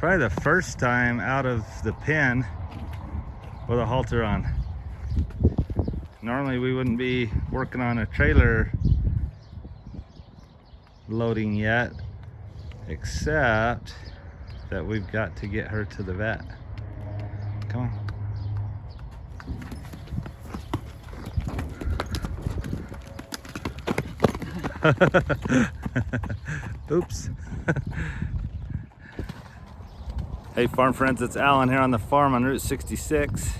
Probably the first time out of the pen with a halter on. Normally we wouldn't be working on a trailer loading yet, except that we've got to get her to the vet. Come on. Oops. Hey farm friends, it's Alan here on the farm on Route 66.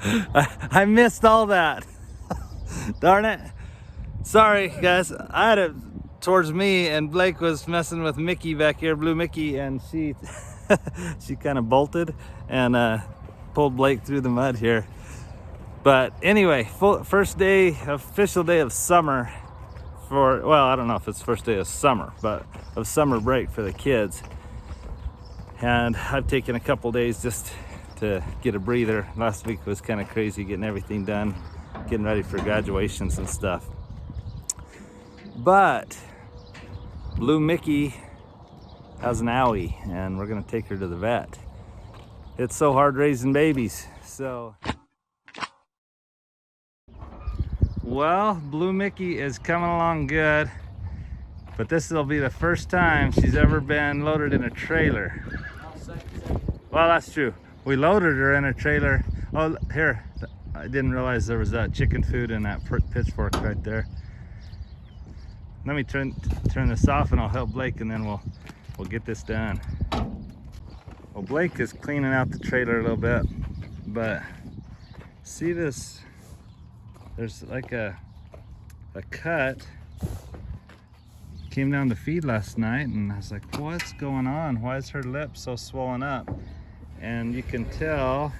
I missed all that. Darn it. Sorry guys, I had it towards me and Blake was messing with Mickey back here, Blue Mickey, and she she kind of bolted and pulled Blake through the mud here. But anyway, first day, official day of summer for, well, I don't know if it's first day of summer, but of summer break for the kids. And I've taken a couple days just to get a breather. Last week was kind of crazy getting everything done, getting ready for graduations and stuff. But Blue Mickey has an owie and we're gonna take her to the vet. It's so hard raising babies, so. Well, Blue Mickey is coming along good, but this will be the first time she's ever been loaded in a trailer. Well, that's true. We loaded her in a trailer. Oh, here, I didn't realize there was that chicken food in that pitchfork right there. Let me turn this off and I'll help Blake and then we'll get this done. Well, Blake is cleaning out the trailer a little bit, but see this, there's like a cut. Came down to feed last night and I was like, what's going on? Why is her lip so swollen up? And you can tell,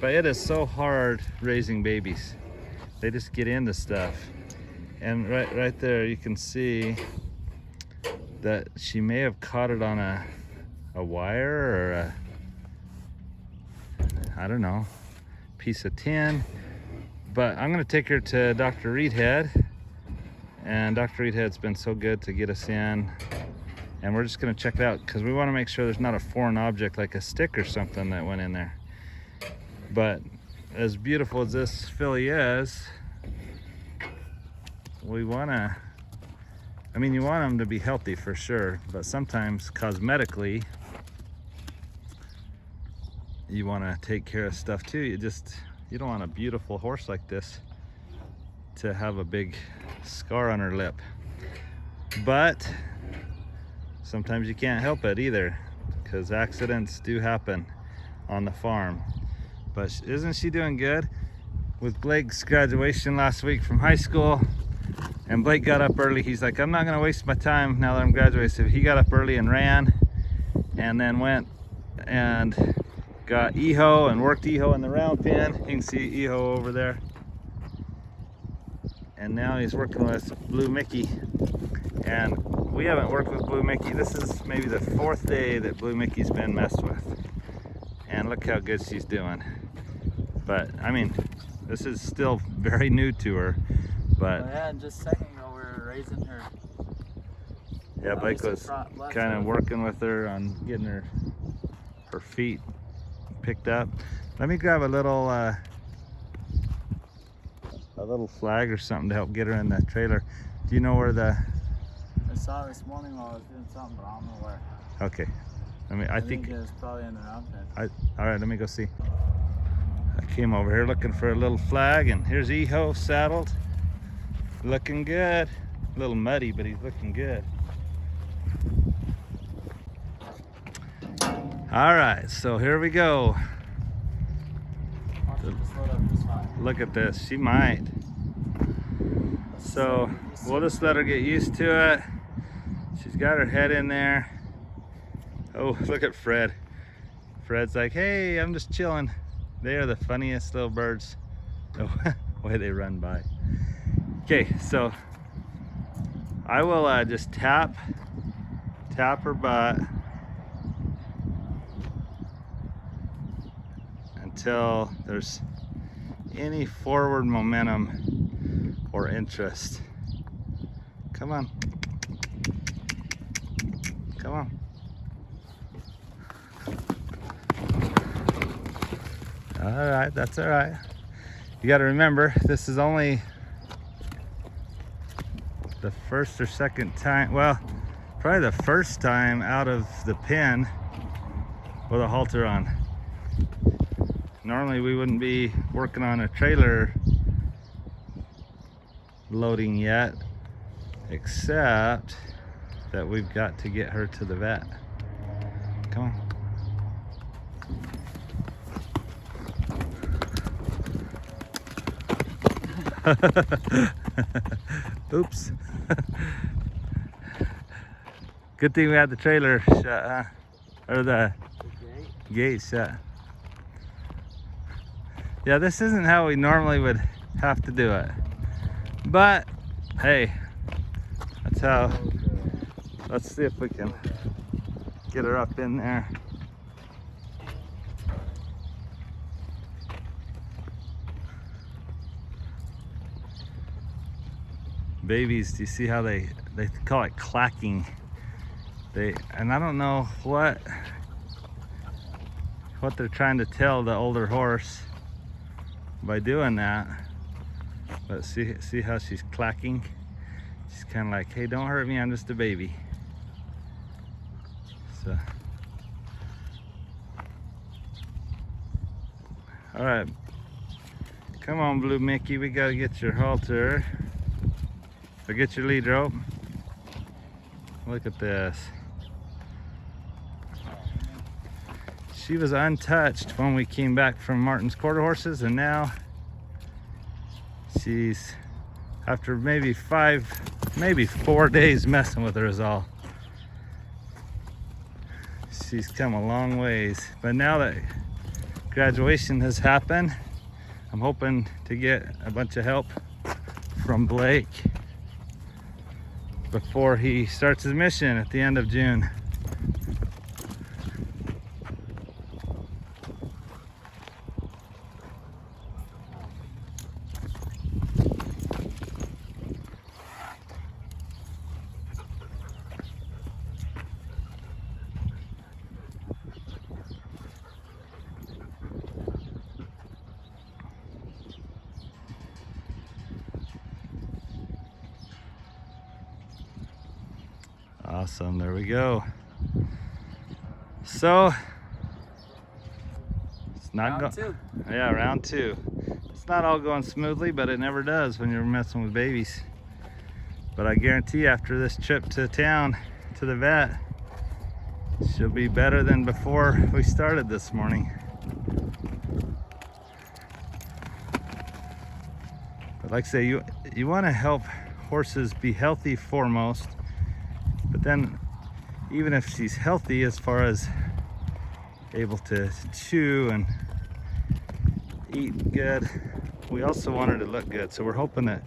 but it is so hard raising babies. They just get into stuff. And right there you can see that she may have caught it on a wire or a, I don't know, piece of tin. But I'm gonna take her to Dr. Reedhead, and Dr. Reedhead's been so good to get us in, and we're just gonna check it out because we want to make sure there's not a foreign object like a stick or something that went in there. But as beautiful as this filly is, we wanna, I mean, you want them to be healthy for sure, but sometimes cosmetically you want to take care of stuff too. You don't want a beautiful horse like this to have a big scar on her lip. But sometimes you can't help it either, because accidents do happen on the farm. But isn't she doing good? With Blake's graduation last week from high school, and Blake got up early. He's like, I'm not gonna waste my time now that I'm graduating. So he got up early and ran, and then went and got Eho and worked Eho in the round pen. You can see Eho over there. And now he's working with Blue Mickey. And we haven't worked with Blue Mickey. This is maybe the 4th day that Blue Mickey's been messed with. And look how good she's doing. But I mean, this is still very new to her. But oh yeah, and just a second ago we were raising her. Yeah, Blake was kind of working with her on getting her feet picked up. Let me grab a little flag or something to help get her in the trailer. Do you know where the? I saw it this morning while I was doing something, but I don't know where. Okay, I think it's probably in the round pen. All right, let me go see. I came over here looking for a little flag, and here's Eho saddled, looking good. A little muddy, but he's looking good. All right, so here we go. Look at this, she might. So we'll just let her get used to it. She's got her head in there. Oh, look at Fred. Fred's like, hey, I'm just chilling. They are the funniest little birds. The way they run by. Okay, so I will just tap her butt until there's any forward momentum or interest. Come on. Come on. All right, that's all right. You got to remember, this is only the first or second time, well, probably the first time out of the pen with a halter on. Normally we wouldn't be working on a trailer loading yet, except that we've got to get her to the vet. Come on. Oops. Good thing we had the trailer shut, huh? Or the gate shut. Yeah, this isn't how we normally would have to do it. But, hey, that's how. Let's see if we can get her up in there. Babies, do you see how they call it clacking? And I don't know what they're trying to tell the older horse by doing that, but see how she's clacking? She's kind of like, hey, don't hurt me, I'm just a baby. So, all right, come on, Blue Mickey, we gotta get your halter. So get your lead rope. Look at this. She was untouched when we came back from Martin's quarter horses, and now she's, after maybe 4 days messing with her is all, she's come a long ways. But now that graduation has happened, I'm hoping to get a bunch of help from Blake before he starts his mission at the end of June. Awesome, there we go. So it's not going. Yeah, round two. It's not all going smoothly, but it never does when you're messing with babies. But I guarantee after this trip to town to the vet, she'll be better than before we started this morning. But like I say, you want to help horses be healthy foremost. But then, even if she's healthy as far as able to chew and eat good, we also want her to look good. So we're hoping that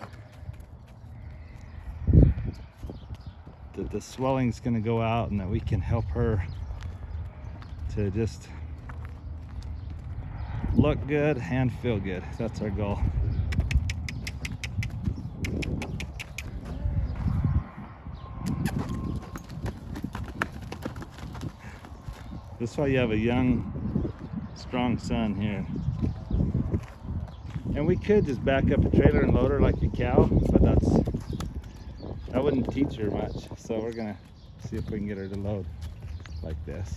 the swelling's gonna go out and that we can help her to just look good and feel good. That's our goal. That's why you have a young, strong son here. And we could just back up a trailer and load her like a cow, but that wouldn't teach her much. So we're gonna see if we can get her to load like this.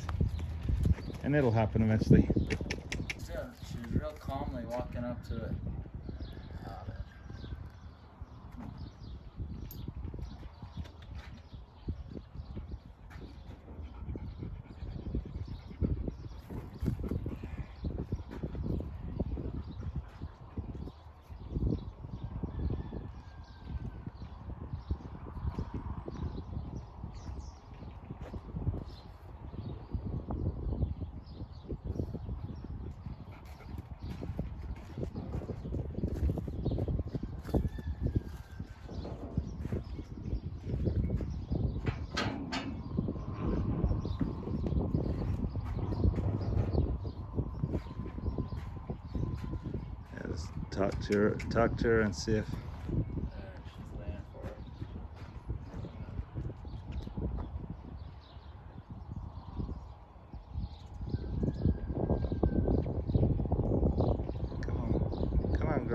And it'll happen eventually. She's real calmly walking up to it. Talk to her and see if She's laying for it.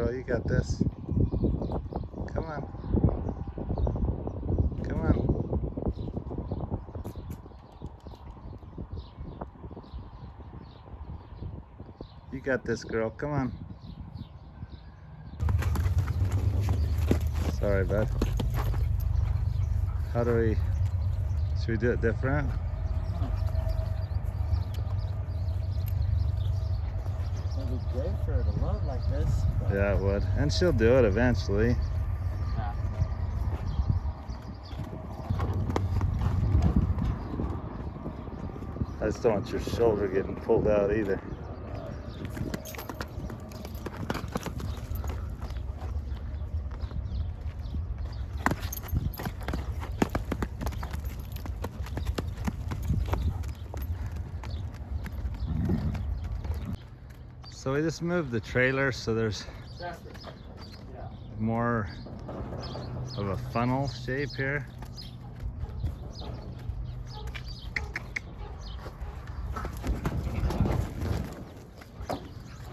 girl, you got this. Come on. Come on. You got this, girl. Come on. Sorry, bud. How do we... Should we do it different? It'd be great for her to load like this. But Yeah, it would. And she'll do it eventually. yeah. I just don't want your shoulder getting pulled out either. So we just moved the trailer so there's more of a funnel shape here.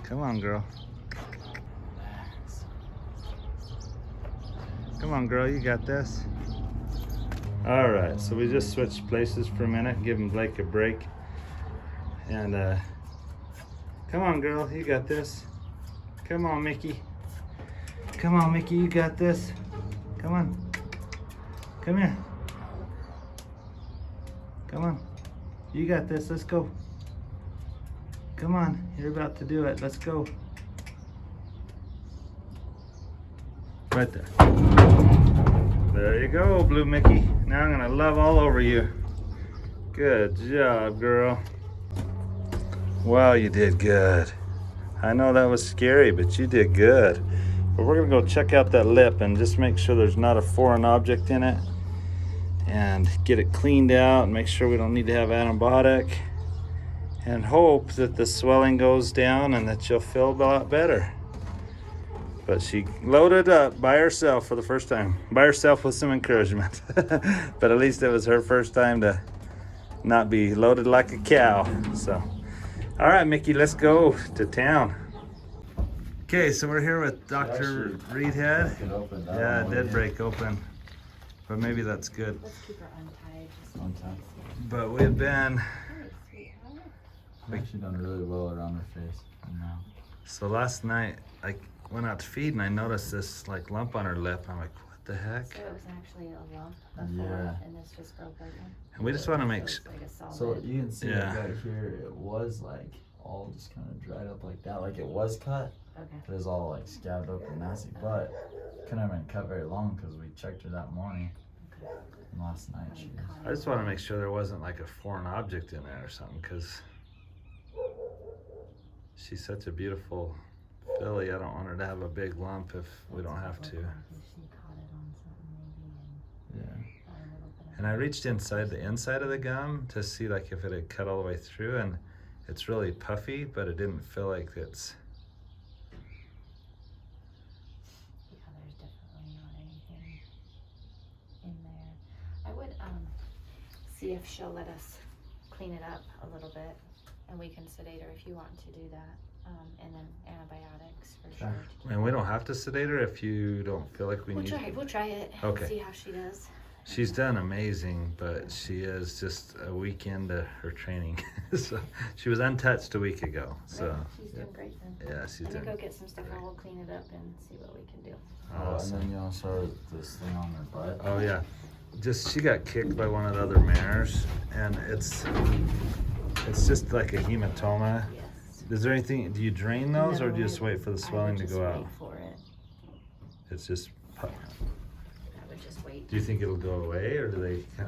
Come on, girl. Come on, girl, you got this. All right, so we just switched places for a minute, giving Blake a break. And come on, girl, you got this. Come on, Mickey. Come on, Mickey, you got this. Come on. Come here. Come on. You got this, let's go. Come on, you're about to do it, let's go. Right there. There you go, Blue Mickey. Now I'm gonna love all over you. Good job, girl. Wow, you did good. I know that was scary, but you did good. But we're gonna go check out that lip and just make sure there's not a foreign object in it and get it cleaned out and make sure we don't need to have antibiotic and hope that the swelling goes down and that you'll feel a lot better. But she loaded up by herself for the first time, by herself with some encouragement. But at least it was her first time to not be loaded like a cow. So, all right, Mickey, let's go to town. Okay, so we're here with Dr. Reedhead. Yeah, it did break open, but maybe that's good. Let's keep her untied. Just Untied. But we've been, I've actually done really well around her face. Now. so last night I went out to feed and I noticed this like lump on her lip. I'm like, what the heck? So it was actually a lump before, Yeah. and this just broke open. And we just want to make So sure. it's like a solid. So you can see Yeah. right here, it was like all just kind of dried up like that. Like it was cut, Okay. but it was all like scabbed up and nasty. But couldn't have been cut very long because we checked her that morning. Okay. And last night she was. I just want to make sure there wasn't like a foreign object in there or something, because she's such a beautiful filly. I don't want her to have a big lump if we don't have to. She caught it on something maybe Yeah. and got a little bit of. And I reached inside the inside of the gum to see like if it had cut all the way through, and it's really puffy, but it didn't feel like it's. Yeah, there's definitely not anything in there. I would see if she'll let us clean it up a little bit, and we can sedate her if you want to do that. And then antibiotics for sure. And we don't have to sedate her if you don't feel like we We'll need. try. We'll try it. Okay. See how she does. She's done amazing, but she is just a week into her training. So she was untouched a week ago. So Right, she's doing great then. yeah, she's Let me doing go get some stuff and we'll clean it up and see what we can do. awesome. And then you also this thing on her butt. Oh yeah, just she got kicked by one of the other mares, and it's just like a hematoma. Yes. Is there anything? Do you drain those, or do you No, just wait for the I swelling would to just go wait out? for it. It's just. I would just wait. Do you think it'll go away, or do they?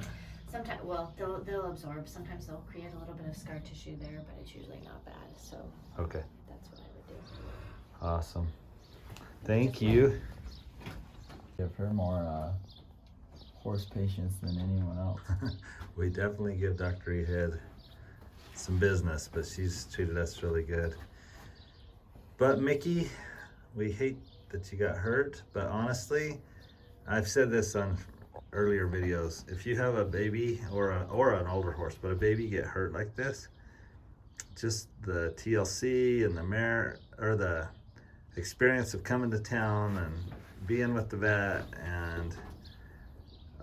Sometimes, well, they'll absorb. Sometimes they'll create a little bit of scar tissue there, but it's usually not bad. So Okay, that's what I would do. awesome. Thank you. Give her more horse patience than anyone else. We definitely give Dr. Reedhead some business, but she's treated us really good. But Mickey, we hate that you got hurt, but honestly, I've said this on earlier videos, if you have a baby or an older horse, but a baby get hurt like this, just the TLC and the mare or the experience of coming to town and being with the vet and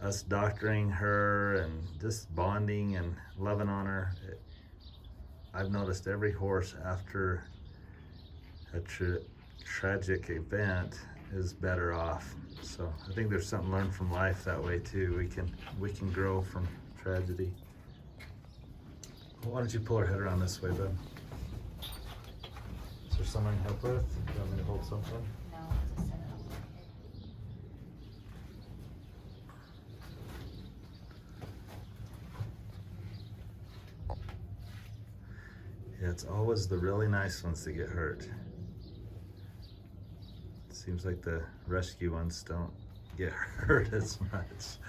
us doctoring her and just bonding and loving on her, I've noticed every horse after a tragic event is better off. So I think there's something learned from life that way too. We can grow from tragedy. Why don't you pull her head around this way, bud? Is there someone to help with? You want me to hold something? No, just set it up. Yeah, it's always the really nice ones that get hurt. It seems like the rescue ones don't get hurt as much. Those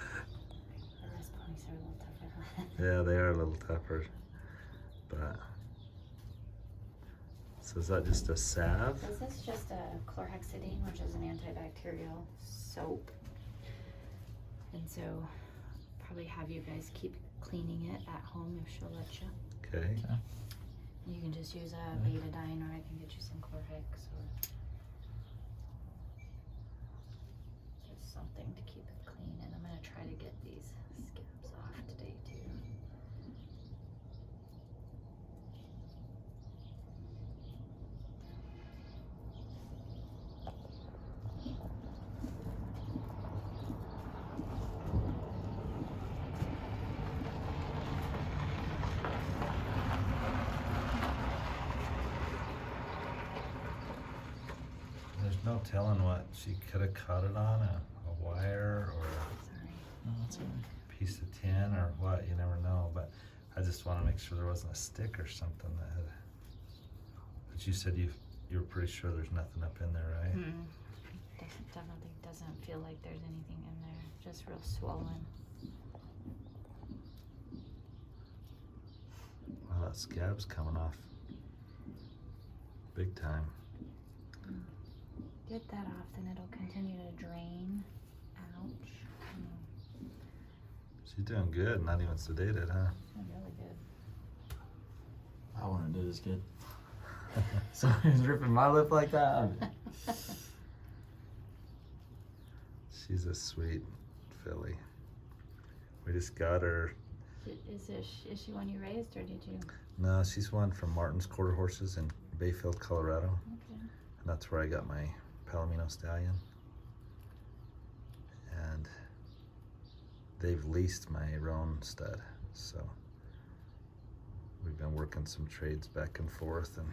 ponies are a little tougher. Yeah, they are a little tougher. But so is that just a salve? This is just a chlorhexidine, which is an antibacterial soap. And so probably have you guys keep cleaning it at home if she'll let you. Okay. You can just use a betadine, or I can get you some Chlorhex, or just something to keep it clean. And I'm gonna try to get these skips off today too. There's no telling what she could have caught it on, a wire or Sorry. No, that's all right. a piece of tin or what, you never know. But I just want to make sure there wasn't a stick or something that had. But you said you were pretty sure there's nothing up in there, right? Definitely doesn't feel like there's anything in there. Just real swollen. Wow, that scab's coming off big time. Get that off, then it'll continue to drain. Ouch. She's doing good, not even sedated, huh? Really good. I wouldn't do this good. Somebody's ripping my lip like that. She's a sweet filly. We just got her. Is she one you raised, or did you? No, she's one from Martin's Quarter Horses in Bayfield, Colorado. Okay. And that's where I got my Palomino stallion. And they've leased my roan stud. So we've been working some trades back and forth. And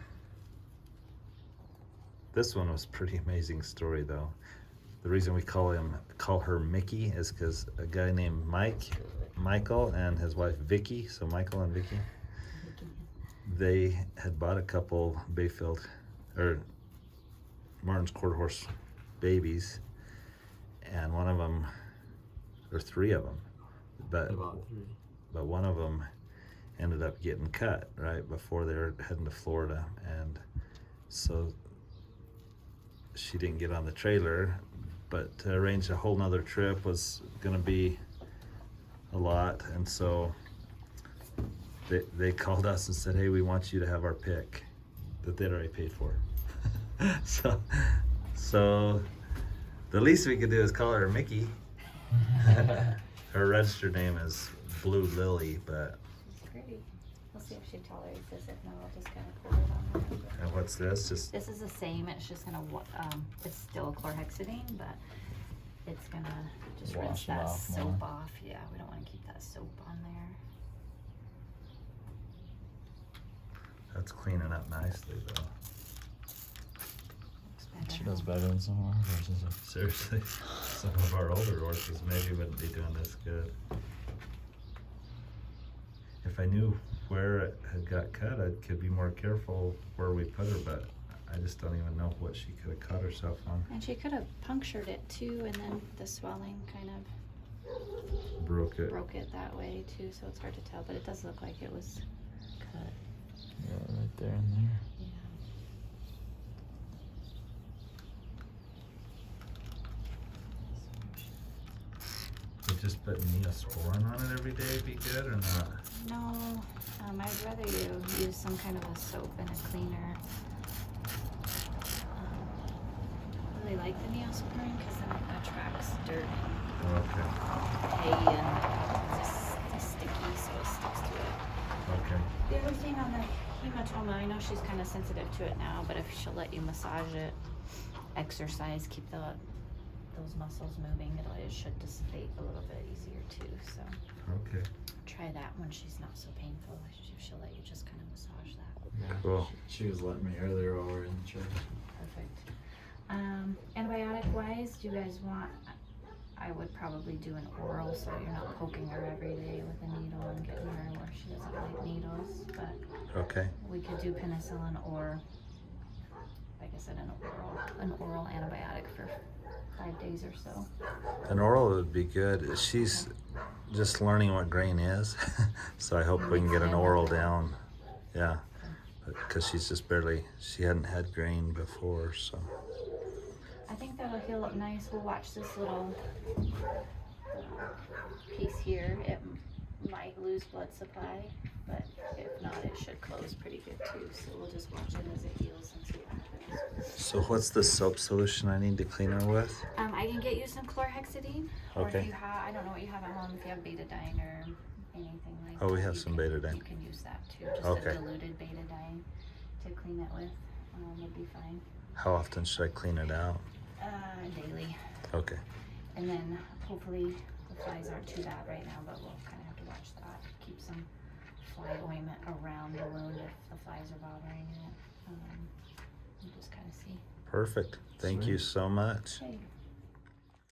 this one was a pretty amazing story though. The reason we call her Mickey is because a guy named Michael and his wife Vicky, so Michael and Vicky, they had bought a couple Bayfield or Martin's Quarter Horse babies, and one of them, or three of them, but one of them ended up getting cut right before they were heading to Florida, and so she didn't get on the trailer. But to arrange a whole nother trip was going to be a lot, and so they called us and said, hey, we want you to have our pick that they'd already paid for. so the least we could do is call her Mickey. Her registered name is Blue Lily, but She's pretty. We'll see if she tolerates this. If not, I'll just kind of cool it on her. and what's this? Just This is the same. It's just gonna it's still chlorhexidine, but it's gonna just Wash rinse it that off soap more. off. Yeah, we don't want to keep that soap on there. that's cleaning up nicely though. Looks better. She does better than some of our horses. Seriously, some of our older horses maybe wouldn't be doing this good. If I knew where it had got cut, I could be more careful where we put her, but I just don't even know what she could have cut herself on. And she could have punctured it too, and then the swelling kind of Broke it. broke it that way too, so it's hard to tell, but it does look like it was cut. Yeah, right there and there. Yeah. Would just putting Neosporin on it every day be good or not? No, I'd rather you use some kind of a soap and a cleaner. really like the Neosporin because then it attracts dirt Okay. and hay and it's sticky, so it sticks to it. Okay. The other thing on the hematoma, I know she's kind of sensitive to it now, but if she'll let you massage it, exercise, keep those muscles moving, it should dissipate a little bit easier too. So Okay. try that when she's not so painful. She'll let you just kind of massage that. Cool. She was letting me earlier while we were in church. Perfect. Antibiotic wise, do you guys want? I would probably do an oral so you're not poking her every day with a needle and getting her where she doesn't like needles. But Okay. we could do penicillin or, like I said, an oral antibiotic for 5 days or so. An oral would be good. She's just learning what grain is, so I hope we can get an oral down. Yeah, because she's just she hadn't had grain before, so. I think that'll heal up nice. We'll watch this little piece here. It might lose blood supply, but if not, it should close pretty good too. So we'll just watch it as it heals and see what happens. So what's the soap solution I need to clean her with? I can get you some chlorhexidine, or Okay. if you have, I don't know what you have at home, if you have betadine or anything like that. Oh, we have you some can- betadine. You can use that too, just Okay. a diluted betadine to clean it with would be fine. How often should I clean it out? Daily. Okay. And then hopefully the flies aren't too bad right now, but we'll kind of have to watch that. Keep some fly ointment around the wound if the flies are bothering it. And just kind of see. Perfect. Thank you so much. Okay.